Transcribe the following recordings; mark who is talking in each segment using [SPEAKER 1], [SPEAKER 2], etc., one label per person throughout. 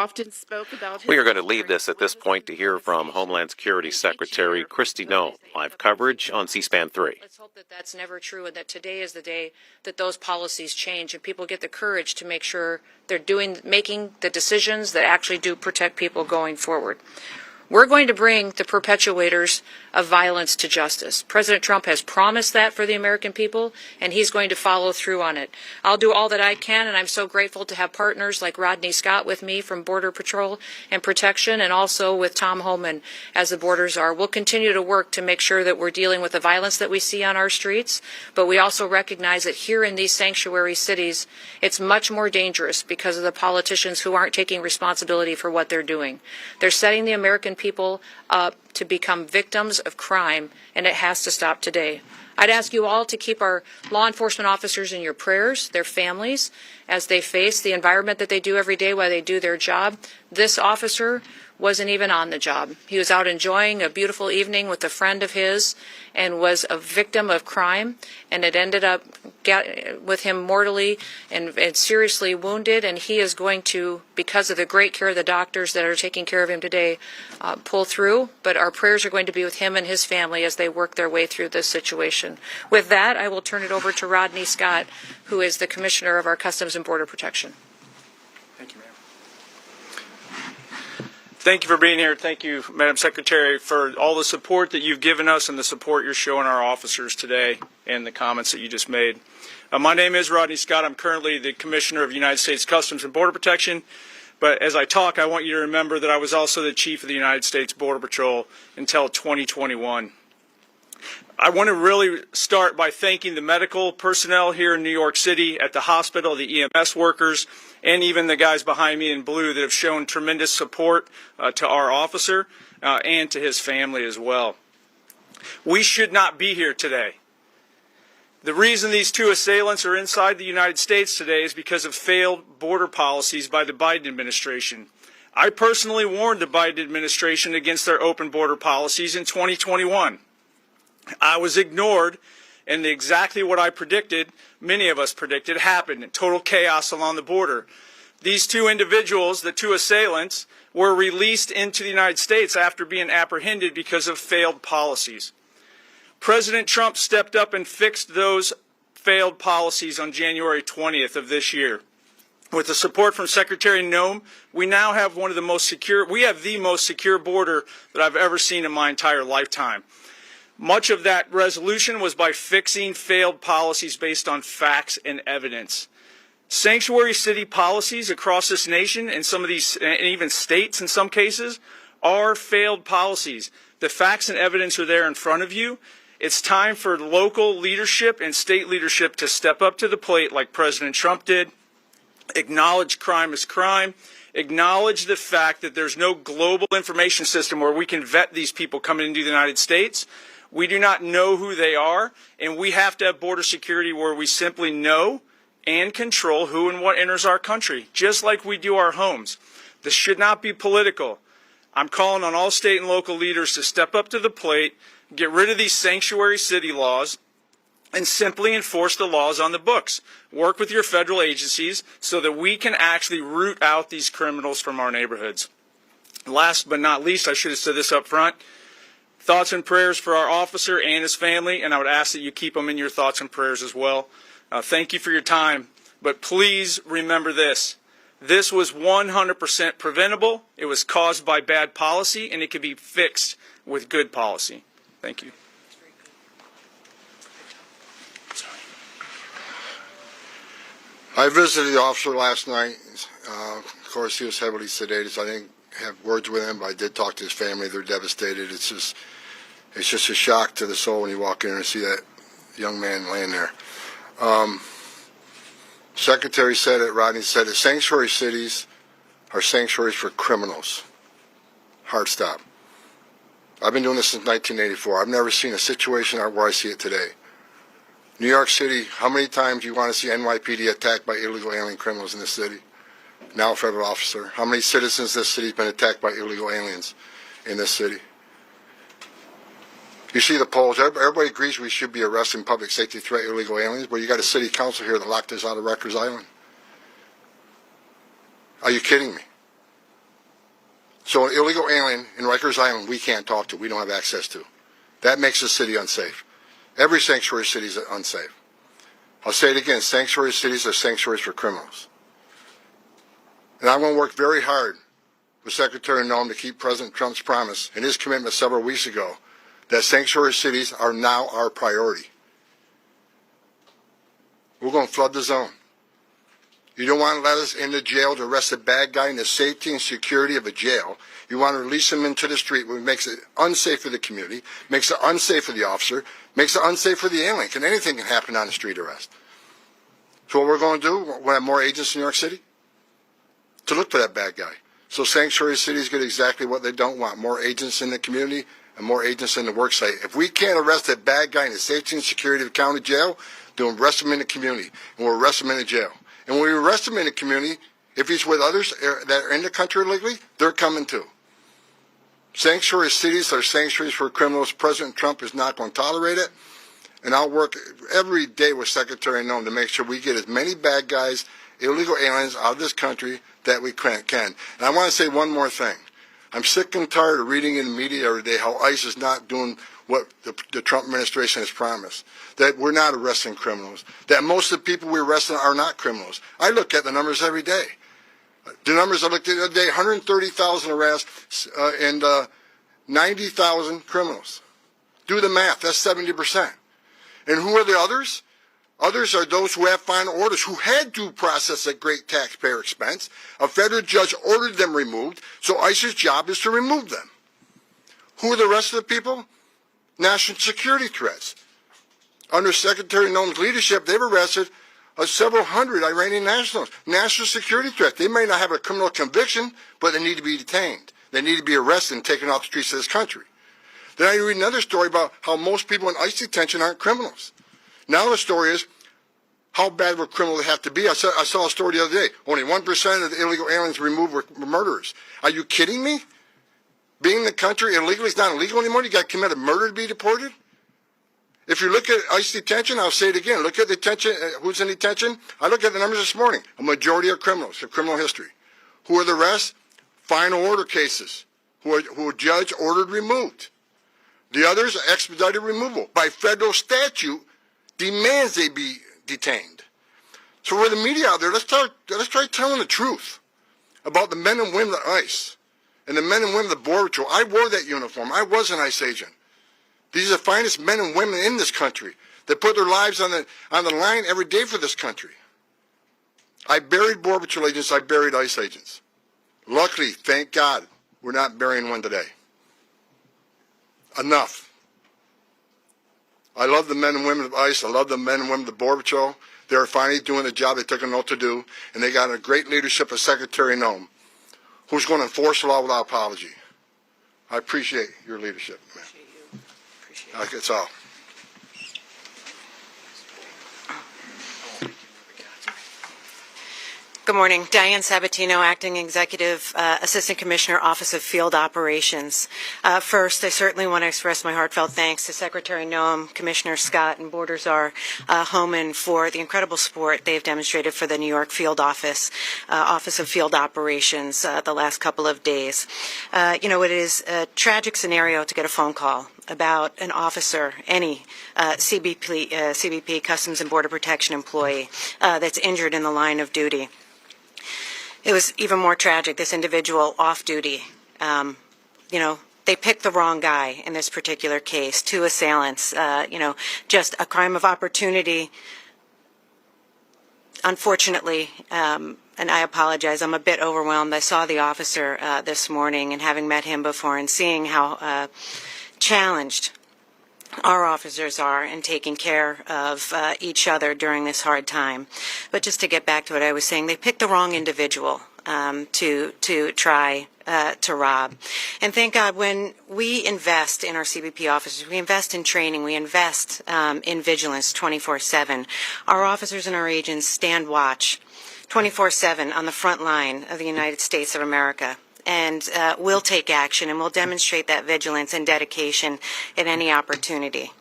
[SPEAKER 1] often spoke about.
[SPEAKER 2] We are going to leave this at this point to hear from Homeland Security Secretary Kristi Noem. Live coverage on C-SPAN 3.
[SPEAKER 3] Let's hope that that's never true and that today is the day that those policies change and people get the courage to make sure they're making the decisions that actually do protect people going forward. We're going to bring the perpetuators of violence to justice. President Trump has promised that for the American people, and he's going to follow through on it. I'll do all that I can, and I'm so grateful to have partners like Rodney Scott with me from Border Patrol and Protection, and also with Tom Homan as the borders are. We'll continue to work to make sure that we're dealing with the violence that we see on our streets, but we also recognize that here in these sanctuary cities, it's much more dangerous because of the politicians who aren't taking responsibility for what they're doing. They're setting the American people up to become victims of crime, and it has to stop today. I'd ask you all to keep our law enforcement officers in your prayers, their families, as they face the environment that they do every day while they do their job. This officer wasn't even on the job. He was out enjoying a beautiful evening with a friend of his and was a victim of crime, and it ended up with him mortally and seriously wounded, and he is going to, because of the great care of the doctors that are taking care of him today, pull through. But our prayers are going to be with him and his family as they work their way through this situation. With that, I will turn it over to Rodney Scott, who is the Commissioner of our Customs and Border Protection.
[SPEAKER 4] Thank you, ma'am. Thank you for being here. Thank you, Madam Secretary, for all the support that you've given us and the support you're showing our officers today and the comments that you just made. My name is Rodney Scott. I'm currently the Commissioner of United States Customs and Border Protection. But as I talk, I want you to remember that I was also the Chief of the United States Border Patrol until 2021. I want to really start by thanking the medical personnel here in New York City at the hospital, the EMS workers, and even the guys behind me in blue that have shown tremendous support to our officer and to his family as well. We should not be here today. The reason these two assailants are inside the United States today is because of failed border policies by the Biden administration. I personally warned the Biden administration against their open border policies in 2021. I was ignored, and exactly what I predicted, many of us predicted, happened. Total chaos along the border. These two individuals, the two assailants, were released into the United States after being apprehended because of failed policies. President Trump stepped up and fixed those failed policies on January 20th of this year. With the support from Secretary Noem, we now have one of the most secure, we have the most secure border that I've ever seen in my entire lifetime. Much of that resolution was by fixing failed policies based on facts and evidence. Sanctuary city policies across this nation and some of these, and even states in some cases, are failed policies. The facts and evidence are there in front of you. It's time for local leadership and state leadership to step up to the plate like President Trump did. Acknowledge crime as crime. Acknowledge the fact that there's no global information system where we can vet these people coming into the United States. We do not know who they are, and we have to have border security where we simply know and control who and what enters our country, just like we do our homes. This should not be political. I'm calling on all state and local leaders to step up to the plate, get rid of these sanctuary city laws, and simply enforce the laws on the books. Work with your federal agencies so that we can actually root out these criminals from our neighborhoods. Last but not least, I should have said this up front, thoughts and prayers for our officer and his family, and I would ask that you keep them in your thoughts and prayers as well. Thank you for your time, but please remember this. This was 100% preventable. It was caused by bad policy, and it can be fixed with good policy. Thank you.
[SPEAKER 5] I visited the officer last night. Of course, he was heavily sedated, so I didn't have words with him, but I did talk to his family. They're devastated. It's just a shock to the soul when you walk in and see that young man laying there. Secretary said it, Rodney said it, sanctuary cities are sanctuaries for criminals. Hard stop. I've been doing this since 1984. I've never seen a situation where I see it today. New York City, how many times do you want to see NYPD attacked by illegal alien criminals in this city? Now a federal officer. How many citizens in this city have been attacked by illegal aliens in this city? You see the polls. Everybody agrees we should be arresting public safety threat illegal aliens, but you got a city council here that locked us out of Rikers Island. Are you kidding me? So an illegal alien in Rikers Island we can't talk to, we don't have access to. That makes the city unsafe. Every sanctuary city is unsafe. I'll say it again, sanctuary cities are sanctuaries for criminals. And I'm going to work very hard with Secretary Noem to keep President Trump's promise and his commitment several weeks ago that sanctuary cities are now our priority. We're going to flood the zone. You don't want to let us into jail to arrest a bad guy in the safety and security of a jail. You want to release him into the street, which makes it unsafe for the community, makes it unsafe for the officer, makes it unsafe for the alien. Anything can happen on a street arrest. So what we're going to do, we're going to have more agents in New York City to look for that bad guy. So sanctuary cities get exactly what they don't want, more agents in the community and more agents in the work site. If we can't arrest that bad guy in the safety and security of the county jail, then we'll arrest him in the community and we'll arrest him in the jail. And when we arrest him in the community, if he's with others that are in the country illegally, they're coming too. Sanctuary cities are sanctuaries for criminals. President Trump is not going to tolerate it. And I'll work every day with Secretary Noem to make sure we get as many bad guys, illegal aliens out of this country that we can. And I want to say one more thing. I'm sick and tired of reading in the media every day how ICE is not doing what the Trump administration has promised, that we're not arresting criminals, that most of the people we're arresting are not criminals. I look at the numbers every day. The numbers I looked at the other day, 130,000 arrests and 90,000 criminals. Do the math, that's 70%. And who are the others? Others are those who have final orders, who had due process at great taxpayer expense. A federal judge ordered them removed, so ICE's job is to remove them. Who are the rest of the people? National security threats. Under Secretary Noem's leadership, they've arrested several hundred Iranian nationals. National security threats. They may not have a criminal conviction, but they need to be detained. They need to be arrested and taken off the streets of this country. Then I read another story about how most people in ICE detention aren't criminals. Now the story is how bad of a criminal they have to be. I saw a story the other day. Only 1% of the illegal aliens removed were murderers. Are you kidding me? Being in the country illegally is not illegal anymore? You got to commit a murder to be deported? If you look at ICE detention, I'll say it again. Look at detention. Who's in detention? I look at the numbers this morning. A majority are criminals, have criminal history. Who are the rest? Final order cases, who a judge ordered removed. The others are expedited removal. By federal statute, demands they be detained. So for the media out there, let's try telling the truth about the men and women of ICE and the men and women of the Border Patrol. I wore that uniform. I was an ICE agent. These are the finest men and women in this country that put their lives on the line every day for this country. I buried Border Patrol agents. I buried ICE agents. Luckily, thank God, we're not burying one today. Enough. I love the men and women of ICE. I love the men and women of the Border Patrol. They're finally doing the job they took an oath to do, and they got a great leadership of Secretary Noem, who's going to enforce the law without apology. I appreciate your leadership, man. That's all.
[SPEAKER 1] Good morning. Diane Sabatino, Acting Executive Assistant Commissioner, Office of Field Operations. First, I certainly want to express my heartfelt thanks to Secretary Noem, Commissioner Scott, and Border Czar Homan for the incredible support they've demonstrated for the New York Field Office of Field Operations the last couple of days. It is a tragic scenario to get a phone call about an officer, any CBP, Customs and Border Protection employee that's injured in the line of duty. It was even more tragic, this individual off duty. They picked the wrong guy in this particular case, two assailants, just a crime of opportunity. Unfortunately, and I apologize, I'm a bit overwhelmed. I saw the officer this morning, and having met him before and seeing how challenged our officers are in taking care of each other during this hard time. But just to get back to what I was saying, they picked the wrong individual to try to rob. And thank God, when we invest in our CBP officers, we invest in training, we invest in vigilance 24/7. Our officers and our agents stand watch 24/7 on the front line of the United States of America. And we'll take action, and we'll demonstrate that vigilance and dedication at any opportunity.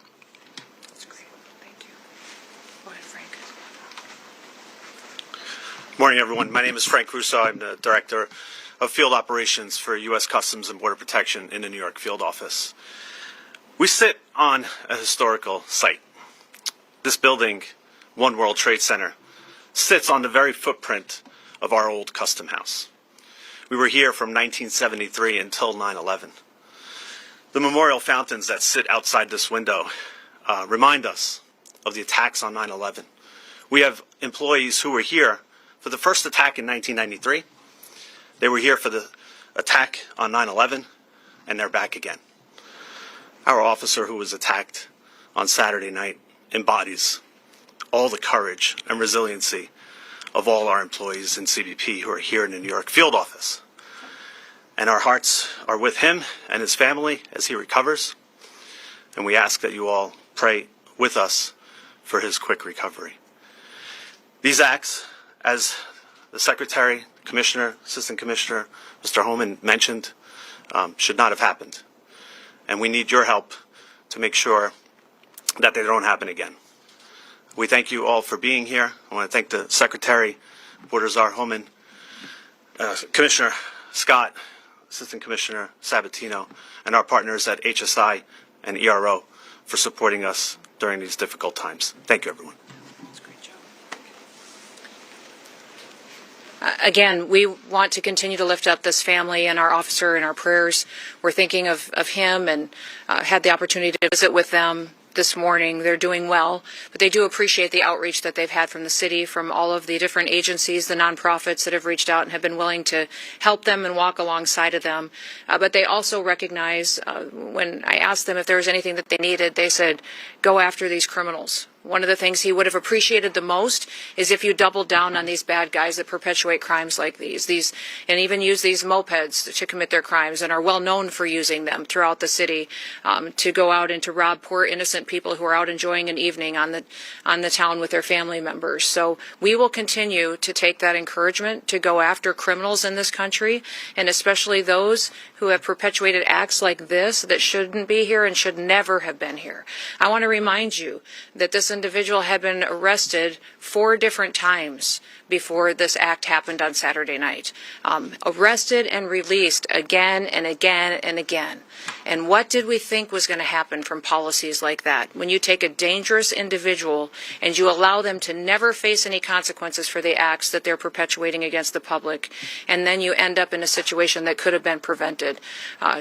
[SPEAKER 3] That's great. Thank you. Go ahead, Frank.
[SPEAKER 6] Morning, everyone. My name is Frank Russo. I'm the Director of Field Operations for U.S. Customs and Border Protection in the New York field office. We sit on a historical site. This building, One World Trade Center, sits on the very footprint of our old custom house. We were here from 1973 until 9/11. The memorial fountains that sit outside this window remind us of the attacks on 9/11. We have employees who were here for the first attack in 1993. They were here for the attack on 9/11, and they're back again. Our officer who was attacked on Saturday night embodies all the courage and resiliency of all our employees in CBP who are here in the New York field office. And our hearts are with him and his family as he recovers. And we ask that you all pray with us for his quick recovery. These acts, as the Secretary, Commissioner, Assistant Commissioner, Mr. Homan mentioned, should not have happened. And we need your help to make sure that they don't happen again. We thank you all for being here. I want to thank the Secretary, Border Czar Homan, Commissioner Scott, Assistant Commissioner Sabatino, and our partners at HSI and ERO for supporting us during these difficult times. Thank you, everyone.
[SPEAKER 3] Again, we want to continue to lift up this family and our officer in our prayers. We're thinking of him and had the opportunity to visit with them this morning. They're doing well, but they do appreciate the outreach that they've had from the city, from all of the different agencies, the nonprofits that have reached out and have been willing to help them and walk alongside of them. But they also recognize, when I asked them if there was anything that they needed, they said, go after these criminals. One of the things he would have appreciated the most is if you doubled down on these bad guys that perpetuate crimes like these, and even use these mopeds to commit their crimes and are well known for using them throughout the city to go out and to rob poor innocent people who are out enjoying an evening on the town with their family members. So we will continue to take that encouragement to go after criminals in this country, and especially those who have perpetuated acts like this that shouldn't be here and should never have been here. I want to remind you that this individual had been arrested 4 different times before this act happened on Saturday night. Arrested and released again and again and again. And what did we think was going to happen from policies like that? When you take a dangerous individual and you allow them to never face any consequences for the acts that they're perpetuating against the public, and then you end up in a situation that could have been prevented.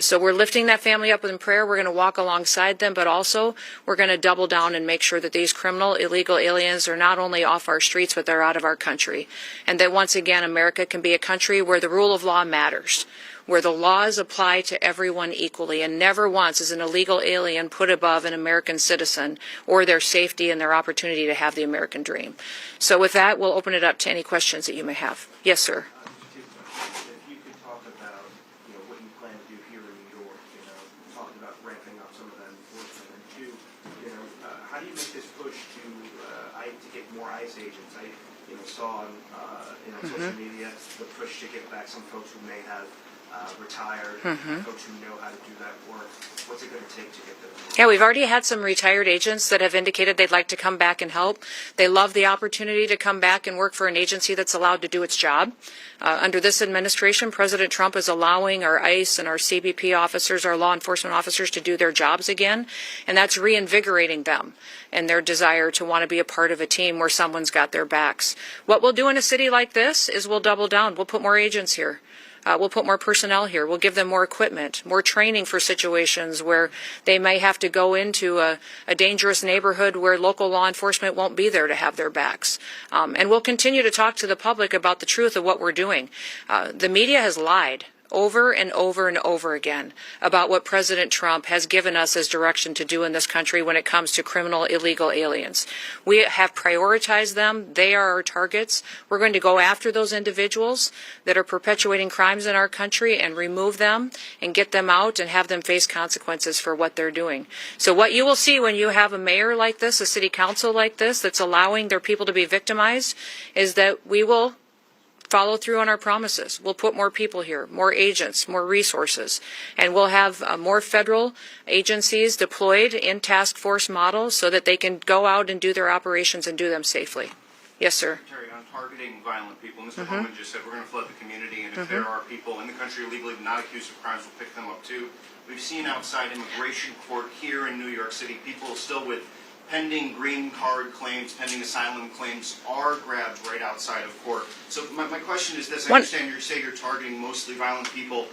[SPEAKER 3] So we're lifting that family up in prayer. We're going to walk alongside them, but also we're going to double down and make sure that these criminal, illegal aliens are not only off our streets, but they're out of our country. And that once again, America can be a country where the rule of law matters, where the laws apply to everyone equally, and never once is an illegal alien put above an American citizen or their safety and their opportunity to have the American dream. So with that, we'll open it up to any questions that you may have. Yes, sir.
[SPEAKER 7] If you could talk about, what you plan to do here in New York, talking about ramping up some of that enforcement, and 2, how do you make this push to get more ICE agents? I saw on social media the push to get back some folks who may have retired, folks who know how to do that work. What's it going to take to get them?
[SPEAKER 3] Yeah, we've already had some retired agents that have indicated they'd like to come back and help. They love the opportunity to come back and work for an agency that's allowed to do its job. Under this administration, President Trump is allowing our ICE and our CBP officers, our law enforcement officers, to do their jobs again, and that's reinvigorating them and their desire to want to be a part of a team where someone's got their backs. What we'll do in a city like this is we'll double down. We'll put more agents here. We'll put more personnel here. We'll give them more equipment, more training for situations where they may have to go into a dangerous neighborhood where local law enforcement won't be there to have their backs. And we'll continue to talk to the public about the truth of what we're doing. The media has lied over and over and over again about what President Trump has given us as direction to do in this country when it comes to criminal, illegal aliens. We have prioritized them. They are our targets. We're going to go after those individuals that are perpetuating crimes in our country and remove them and get them out and have them face consequences for what they're doing. So what you will see when you have a mayor like this, a city council like this, that's allowing their people to be victimized, is that we will follow through on our promises. We'll put more people here, more agents, more resources, and we'll have more federal agencies deployed in task force models so that they can go out and do their operations and do them safely. Yes, sir.
[SPEAKER 7] Terry, on targeting violent people. Mr. Bowman just said we're going to flood the community, and if there are people in the country illegally not accused of crimes, we'll pick them up too. We've seen outside immigration court here in New York City, people still with pending green card claims, pending asylum claims are grabbed right outside of court. So my question is this. I understand you say you're targeting mostly violent people.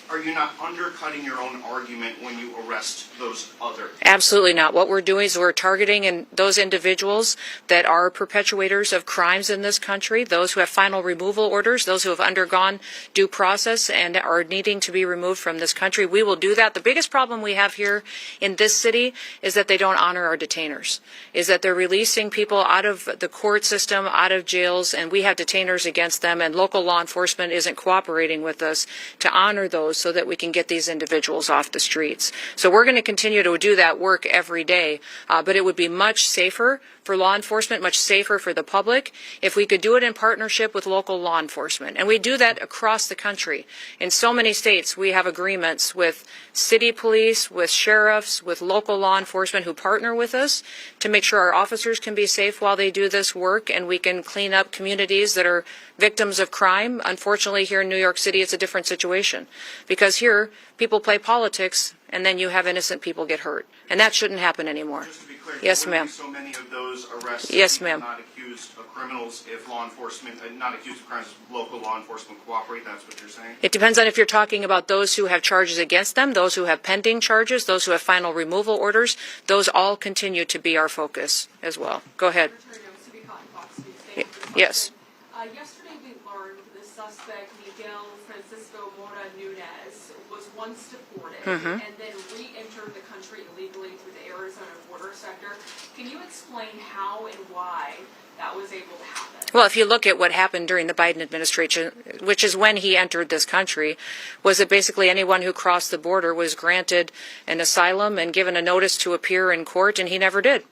[SPEAKER 7] Are you not undercutting your own argument when you arrest those others?
[SPEAKER 3] Absolutely not. What we're doing is we're targeting those individuals that are perpetuators of crimes in this country, those who have final removal orders, those who have undergone due process and are needing to be removed from this country. We will do that. The biggest problem we have here in this city is that they don't honor our detainers, is that they're releasing people out of the court system, out of jails, and we have detainers against them, and local law enforcement isn't cooperating with us to honor those so that we can get these individuals off the streets. So we're going to continue to do that work every day, but it would be much safer for law enforcement, much safer for the public, if we could do it in partnership with local law enforcement. And we do that across the country. In so many states, we have agreements with city police, with sheriffs, with local law enforcement who partner with us to make sure our officers can be safe while they do this work, and we can clean up communities that are victims of crime. Unfortunately, here in New York City, it's a different situation, because here people play politics and then you have innocent people get hurt. And that shouldn't happen anymore.
[SPEAKER 7] Just to be clear,
[SPEAKER 3] Yes,
[SPEAKER 7] there wouldn't
[SPEAKER 3] ma'am.
[SPEAKER 7] be so many of those arrests
[SPEAKER 3] Yes,
[SPEAKER 7] of
[SPEAKER 3] ma'am.
[SPEAKER 7] people not accused of criminals if law enforcement, not accused of crimes, if local law enforcement cooperate. That's what you're saying?
[SPEAKER 3] It depends on if you're talking about those who have charges against them, those who have pending charges, those who have final removal orders. Those all continue to be our focus as well. Go ahead. Yes.
[SPEAKER 8] Yesterday we learned the suspect, Miguel Francisco Mora Nunez, was once deported and then re-entered the country illegally through the Arizona border sector. Can you explain how and why that was able to happen?
[SPEAKER 3] Well, if you look at what happened during the Biden administration, which is when he entered this country, was that basically anyone who crossed the border was granted an asylum and given a notice to appear in court, and he never did.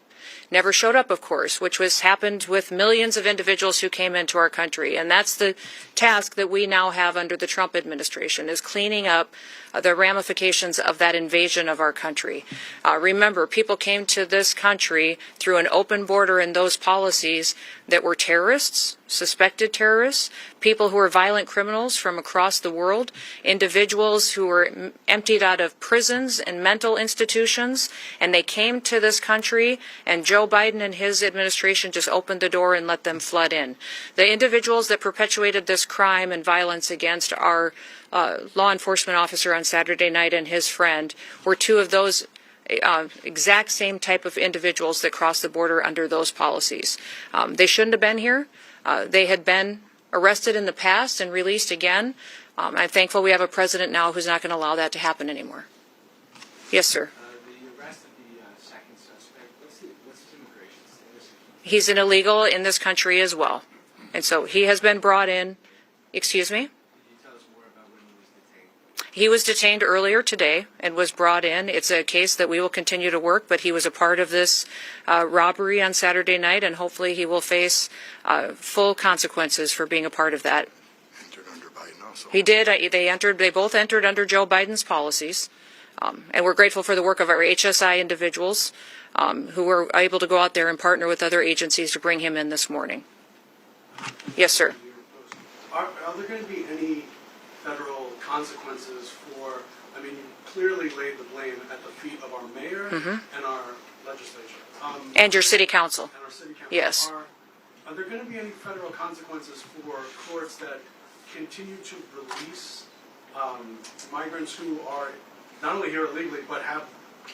[SPEAKER 3] Never showed up, of course, which was happened with millions of individuals who came into our country. And that's the task that we now have under the Trump administration, is cleaning up the ramifications of that invasion of our country. Remember, people came to this country through an open border and those policies that were terrorists, suspected terrorists, people who were violent criminals from across the world, individuals who were emptied out of prisons and mental institutions, and they came to this country, and Joe Biden and his administration just opened the door and let them flood in. The individuals that perpetuated this crime and violence against our law enforcement officer on Saturday night and his friend were two of those exact same type of individuals that crossed the border under those policies. They shouldn't have been here. They had been arrested in the past and released again. I'm thankful we have a president now who's not going to allow that to happen anymore. Yes, sir.
[SPEAKER 7] The arrest of the second suspect, what's his immigration status?
[SPEAKER 3] He's an illegal in this country as well. And so he has been brought in. Excuse me?
[SPEAKER 7] Can you tell us more about when he was detained?
[SPEAKER 3] He was detained earlier today and was brought in. It's a case that we will continue to work, but he was a part of this robbery on Saturday night, and hopefully he will face full consequences for being a part of that.
[SPEAKER 5] Entered under Biden also.
[SPEAKER 3] He did. They both entered under Joe Biden's policies. And we're grateful for the work of our HSI individuals who were able to go out there and partner with other agencies to bring him in this morning. Yes, sir.
[SPEAKER 9] Are there going to be any federal consequences for, I mean, you clearly laid the blame at the feet of our mayor and our legislature.
[SPEAKER 3] And your city council.
[SPEAKER 9] And our city council.
[SPEAKER 3] Yes.
[SPEAKER 9] Are there going to be any federal consequences for courts that continue to release migrants who are not only here illegally, but have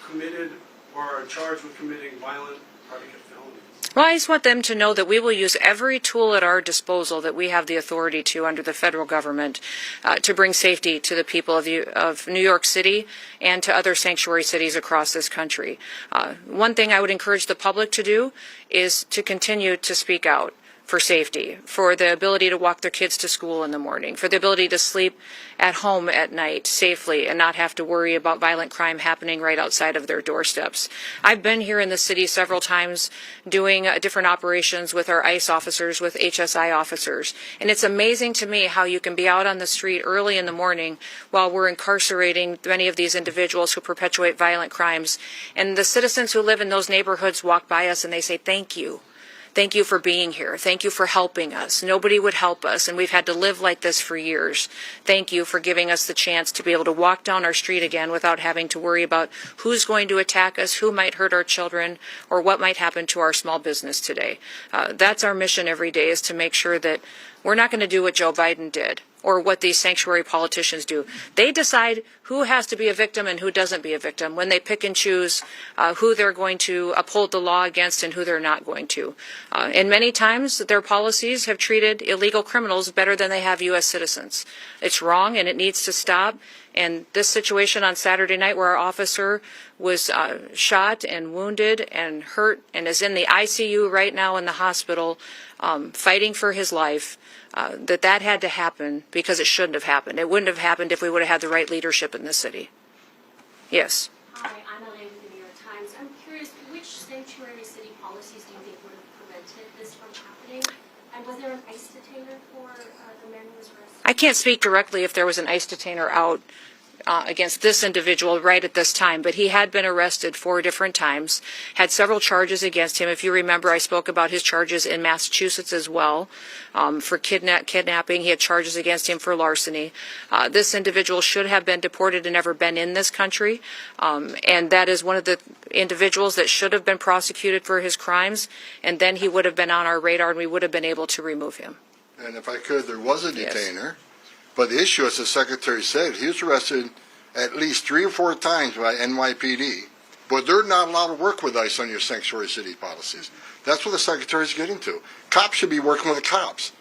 [SPEAKER 9] committed or are charged with committing violent predicate felonies?
[SPEAKER 3] Well, I just want them to know that we will use every tool at our disposal that we have the authority to under the federal government to bring safety to the people of New York City and to other sanctuary cities across this country. One thing I would encourage the public to do is to continue to speak out for safety, for the ability to walk their kids to school in the morning, for the ability to sleep at home at night safely and not have to worry about violent crime happening right outside of their doorsteps. I've been here in the city several times doing different operations with our ICE officers, with HSI officers, and it's amazing to me how you can be out on the street early in the morning while we're incarcerating many of these individuals who perpetuate violent crimes, and the citizens who live in those neighborhoods walk by us and they say, "Thank you. Thank you for being here. Thank you for helping us. Nobody would help us, and we've had to live like this for years. Thank you for giving us the chance to be able to walk down our street again without having to worry about who's going to attack us, who might hurt our children, or what might happen to our small business today. That's our mission every day, is to make sure that we're not going to do what Joe Biden did, or what these sanctuary politicians do. They decide who has to be a victim and who doesn't be a victim when they pick and choose who they're going to uphold the law against and who they're not going to. And many times their policies have treated illegal criminals better than they have U.S. citizens. It's wrong and it needs to stop. And this situation on Saturday night where our officer was shot and wounded and hurt and is in the ICU right now in the hospital fighting for his life, that had to happen because it shouldn't have happened. It wouldn't have happened if we would have had the right leadership in this city. Yes.
[SPEAKER 10] Hi, I'm Elaine with the New York Times. I'm curious, which sanctuary city policies do you think would have prevented this from happening? And was there an ICE detainer for the man who was arrested?
[SPEAKER 3] I can't speak directly if there was an ICE detainer out against this individual right at this time, but he had been arrested 4 different times, had several charges against him. If you remember, I spoke about his charges in Massachusetts as well for kidnapping. He had charges against him for larceny. This individual should have been deported and never been in this country, and that is one of the individuals that should have been prosecuted for his crimes, and then he would have been on our radar and we would have been able to remove him.
[SPEAKER 5] And if I could, there was a
[SPEAKER 3] Yes.
[SPEAKER 5] detainer, but the issue, as the Secretary said, he was arrested at least 3 or 4 times by NYPD, but they're not allowed to work with ICE on your sanctuary city policies. That's what the Secretary's getting to. Cops should be working with the cops.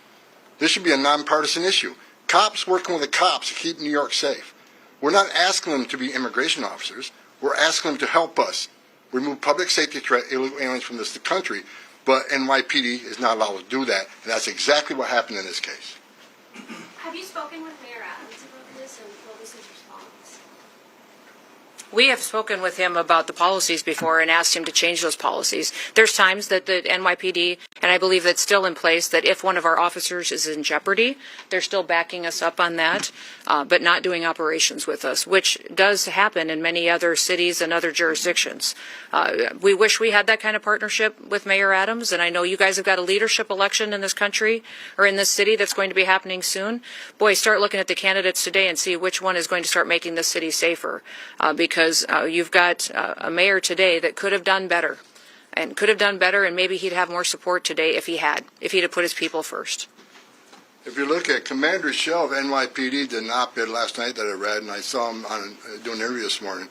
[SPEAKER 5] This should be a nonpartisan issue. Cops working with the cops to keep New York safe. We're not asking them to be immigration officers. We're asking them to help us remove public safety threat illegal aliens from this country, but NYPD is not allowed to do that, and that's exactly what happened in this case.
[SPEAKER 10] Have you spoken with Mayor Adams about this, and what was his response?
[SPEAKER 3] We have spoken with him about the policies before and asked him to change those policies. There's times that the NYPD, and I believe that's still in place, that if one of our officers is in jeopardy, they're still backing us up on that, but not doing operations with us, which does happen in many other cities and other jurisdictions. We wish we had that kind of partnership with Mayor Adams, and I know you guys have got a leadership election in this country or in this city that's going to be happening soon. Boy, start looking at the candidates today and see which one is going to start making this city safer, because you've got a mayor today that could have done better, and maybe he'd have more support today if he'd have put his people first.
[SPEAKER 5] If you look at Commander Shell of NYPD did an op-ed last night that I read, and I saw him doing an interview this morning.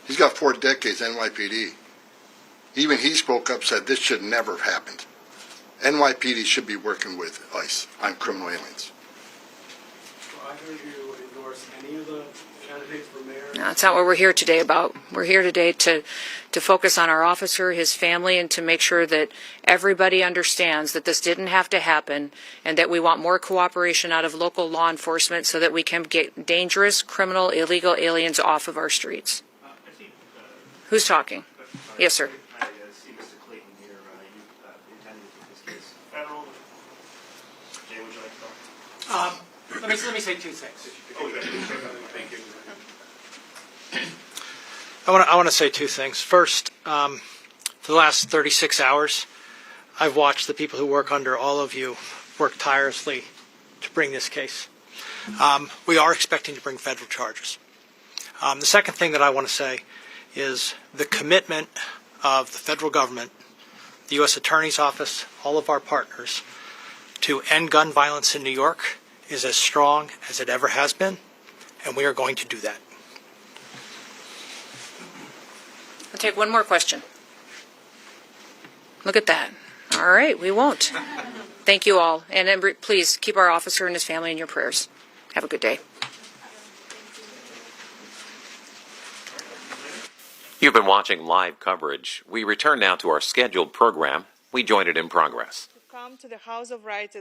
[SPEAKER 5] He's got 4 decades NYPD. Even he spoke up, said this should never have happened. NYPD should be working with ICE on criminal aliens.
[SPEAKER 9] So I heard you endorse any of the candidates for mayor?
[SPEAKER 3] No, that's not what we're here today about. We're here today to focus on our officer, his family, and to make sure that everybody understands that this didn't have to happen and that we want more cooperation out of local law enforcement so that we can get dangerous, criminal, illegal aliens off of our streets. Who's talking? Yes, sir.
[SPEAKER 7] I see Mr. Clayton here. You intended to take this case federal. Jay, would you like to talk?
[SPEAKER 11] Let me say 2 things.
[SPEAKER 7] Oh, yeah.
[SPEAKER 11] Thank you. I want to say 2 things. First, for the last 36 hours, I've watched the people who work under all of you work tirelessly to bring this case. We are expecting to bring federal charges. The second thing that I want to say is the commitment of the federal government, the U.S. Attorney's Office, all of our partners, to end gun violence in New York is as strong as it ever has been, and we are going to do that.
[SPEAKER 3] I'll take one more question. Look at that. All right, we won't. Thank you all. And then please keep our officer and his family in your prayers. Have a good day.
[SPEAKER 2] You've been watching live coverage. We return now to our scheduled program. We join it in progress.
[SPEAKER 12] Come to the House of Rights.